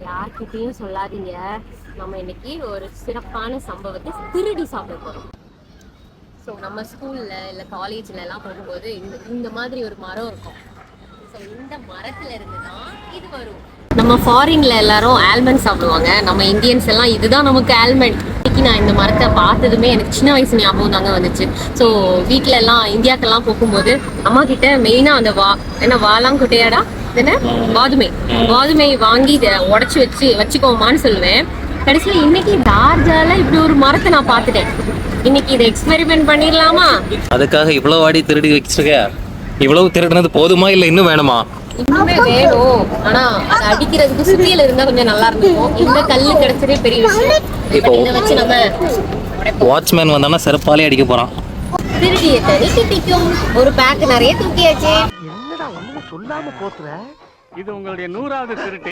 யார்கிட்டயும் சொல்லாதீங்க. நம்ம இன்னைக்கு ஒரு சிறப்பான சம்பவத்தை திருடி சாப்பிட போறோம். ஸோ நம்ம ஸ்கூல்ல இல்லை காலேஜ்ல எல்லாம் போகும்போது இந்த மாதிரி ஒரு மரம் இருக்கும். ஸோ இந்த மரத்துல இருந்து தான் இது வரும். நம்ம ஃபாரின்ல எல்லாரும் ஆல்மண்ட் சாப்பிடுவாங்க. நம்ம இந்தியன்ஸ் எல்லாம் இதுதான் நமக்கு ஆல்மண்ட். இன்னைக்கு நான் இந்த மரத்தை பார்த்ததுமே எனக்கு சின்ன வயசு ஞாபகம் தாங்க வந்துச்சு. ஸோ வீட்டில எல்லாம் இந்தியாக்கெல்லாம் போகும்போது அம்மா கிட்ட மெயினா அந்த வாலாங்குட்டையாடா என்ன வாதுமை வாங்கி இதை உடச்சி வச்சுக்கோமான்னு சொல்லுவேன். கடைசியில் இன்னைக்கு டார்ஜால இப்படி ஒரு மரத்தை நான் பார்த்துட்டேன். இன்னைக்கு இதை எக்ஸ்பெரிமெண்ட் பண்ணிடலாமா? அதுக்காக இவ்வளவு வாடி திருடி வச்சிருக்க? இவ்வளவு திருடினது போதுமா இல்ல இன்னும் வேணுமா? இன்னுமே வேணும். ஆனா அதை அடிக்கிறதுக்கு சுத்தியில இருந்தா கொஞ்சம் நல்லா இருக்கும். இந்த கல்லு கிடைச்சதே பெரிய விஷயம். இப்போ இதை வச்சு நம்ம வாட்ச்மேன் வந்தானா செருப்பாலே அடிக்க போறான். திருடிய தடி திட்டிக்கும். ஒரு பேக் நிறைய தூக்கியாச்சு. என்னடா ஒண்ணுமே சொல்லாம போத்துற? இது உங்களுடைய 100வது திருட்டு.